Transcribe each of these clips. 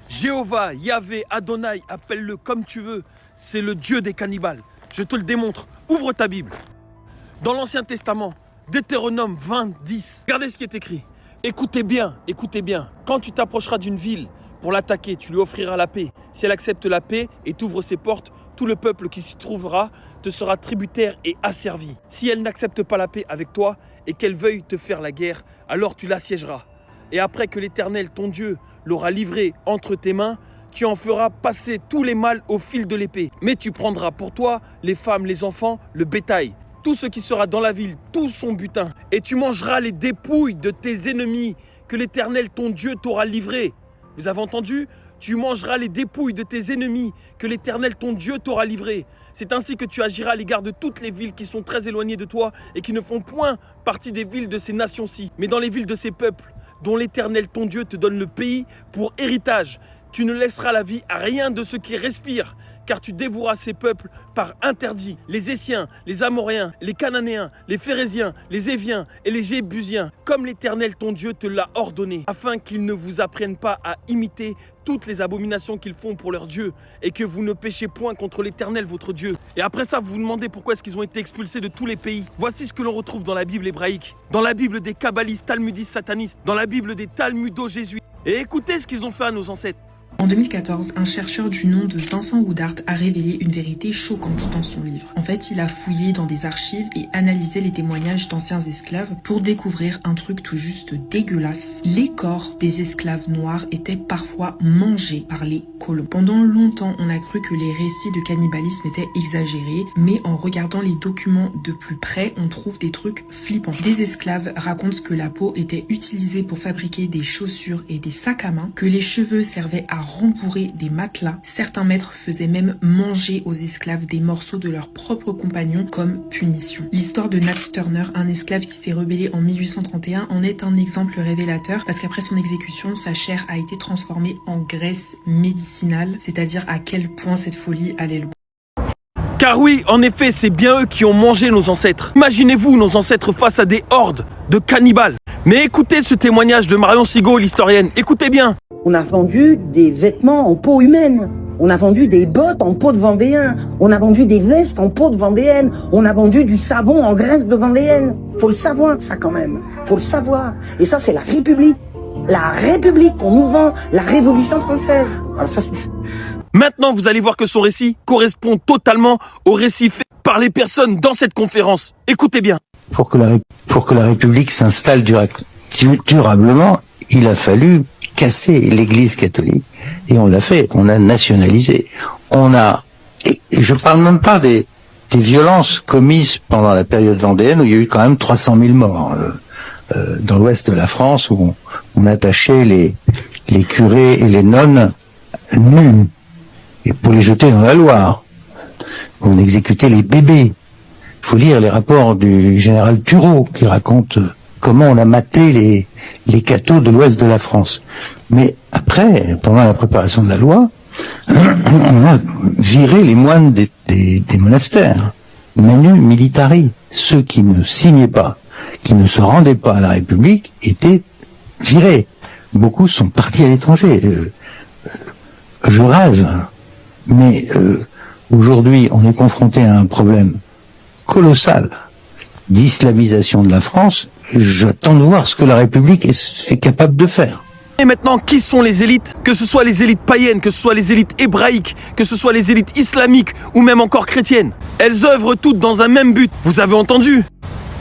Jéhovah, Yahvé, Adonai, appelle-le comme tu veux, c'est le Dieu des cannibales. Je te le démontre. Ouvre ta Bible. Dans l'Ancien Testament, Deutéronome 20, 10. Regardez ce qui est écrit. Écoutez bien, écoutez bien. Quand tu t'approcheras d'une ville pour l'attaquer, tu lui offriras la paix. Si elle accepte la paix et t'ouvre ses portes, tout le peuple qui s'y trouvera te sera tributaire et asservi. Si elle n'accepte pas la paix avec toi et qu'elle veuille te faire la guerre, alors tu l'assiégeras. Et après que l'Éternel, ton Dieu, l'aura livré entre tes mains, tu en feras passer tous les mâles au fil de l'épée. Mais tu prendras pour toi les femmes, les enfants, le bétail, tout ce qui sera dans la ville, tout son butin. Et tu mangeras les dépouilles de tes ennemis que l'Éternel, ton Dieu, t'aura livrés. Vous avez entendu ? Tu mangeras les dépouilles de tes ennemis que l'Éternel, ton Dieu, t'aura livrés. C'est ainsi que tu agiras à l'égard de toutes les villes qui sont très éloignées de toi et qui ne font point partie des villes de ces nations-ci, mais dans les villes de ces peuples, dont l'Éternel, ton Dieu, te donne le pays pour héritage. Tu ne laisseras la vie à rien de ceux qui respirent, car tu dévoueras ces peuples par interdit. Les Essiens, les Amoréens, les Cananéens, les Phéréziens, les Éviens et les Jébusiens, comme l'Éternel ton Dieu te l'a ordonné, afin qu'ils ne vous apprennent pas à imiter toutes les abominations qu'ils font pour leur Dieu, et que vous ne péchez point contre l'Éternel votre Dieu. Et après ça, vous vous demandez pourquoi est-ce qu'ils ont été expulsés de tous les pays. Voici ce que l'on retrouve dans la Bible hébraïque, dans la Bible des kabbalistes, talmudistes, satanistes, dans la Bible des talmudo-jésuites. Et écoutez ce qu'ils ont fait à nos ancêtres. En 2014, un chercheur du nom de Vincent Woodard a révélé une vérité choquante dans son livre. En fait, il a fouillé dans des archives et analysé les témoignages d'anciens esclaves pour découvrir un truc tout juste dégueulasse. Les corps des esclaves noirs étaient parfois mangés par les colons. Pendant longtemps, on a cru que les récits de cannibalisme étaient exagérés, mais en regardant les documents de plus près, on trouve des trucs flippants. Des esclaves racontent que la peau était utilisée pour fabriquer des chaussures et des sacs à main, que les cheveux servaient à rembourrer des matelas. Certains maîtres faisaient même manger aux esclaves des morceaux de leurs propres compagnons comme punition. L'histoire de Nat Turner, un esclave qui s'est rebellé en 1831, en est un exemple révélateur parce qu'après son exécution, sa chair a été transformée en graisse médicinale, c'est-à-dire à quel point cette folie allait loin. Car oui, en effet, c'est bien eux qui ont mangé nos ancêtres. Imaginez-vous nos ancêtres face à des hordes de cannibales. Mais écoutez ce témoignage de Marion Sigaud, l'historienne. Écoutez bien. On a vendu des vêtements en peau humaine. On a vendu des bottes en peau de Vendéen. On a vendu des vestes en peau de Vendéenne. On a vendu du savon en graisse de Vendéenne. Faut le savoir, ça, quand même. Faut le savoir. Et ça, c'est la République. La République qu'on nous vend. La Révolution française. Alors ça suffit. Maintenant, vous allez voir que son récit correspond totalement au récit fait par les personnes dans cette conférence. Écoutez bien. Pour que la République s'installe durablement, il a fallu casser l'Église catholique. Et on l'a fait, on a nationalisé. Et je parle même pas des violences commises pendant la période vendéenne où il y a eu quand même 300 000 morts dans l'ouest de la France où on attachait les curés et les nonnes nus et pour les jeter dans la Loire. On exécutait les bébés. Il faut lire les rapports du général Turreau qui raconte comment on a maté les cathos de l'ouest de la France. Mais après, pendant la préparation de la loi, on a viré les moines des monastères. Manu militari. Ceux qui ne signaient pas, qui ne se rendaient pas à la République, étaient virés. Beaucoup sont partis à l'étranger. Je rêve. Mais aujourd'hui, on est confronté à un problème colossal d'islamisation de la France. J'attends de voir ce que la République est capable de faire. Et maintenant, qui sont les élites? Que ce soit les élites païennes, que ce soit les élites hébraïques, que ce soit les élites islamiques ou même encore chrétiennes. Elles œuvrent toutes dans un même but. Vous avez entendu?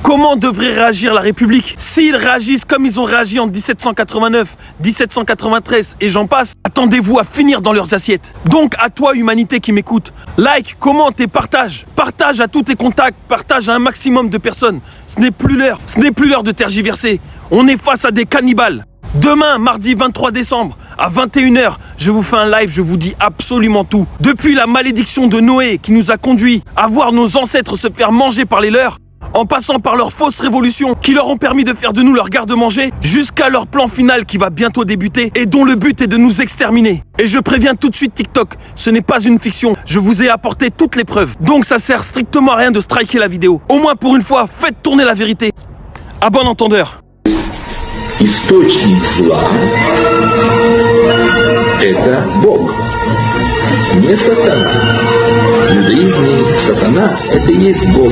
Comment devrait réagir la République? S'ils réagissent comme ils ont réagi en 1789, 1793 et j'en passe, attendez-vous à finir dans leurs assiettes. Donc à toi humanité qui m'écoute, like, commente et partage. Partage à tous tes contacts, partage à un maximum de personnes. Ce n'est plus l'heure de tergiverser. On est face à des cannibales. Demain, mardi 23 décembre, à 21h, je vous fais un live, je vous dis absolument tout. Depuis la malédiction de Noé qui nous a conduits à voir nos ancêtres se faire manger par les leurs, en passant par leurs fausses révolutions qui leur ont permis de faire de nous leur garde-manger, jusqu'à leur plan final qui va bientôt débuter et dont le but est de nous exterminer. Et je préviens tout de suite TikTok, ce n'est pas une fiction, je vous ai apporté toutes les preuves. Donc ça sert strictement à rien de striker la vidéo. Au moins pour une fois, faites tourner la vérité. À bon entendeur. Источник зла это Бог, не сатана. В иудаизме сатана – это и есть Бог.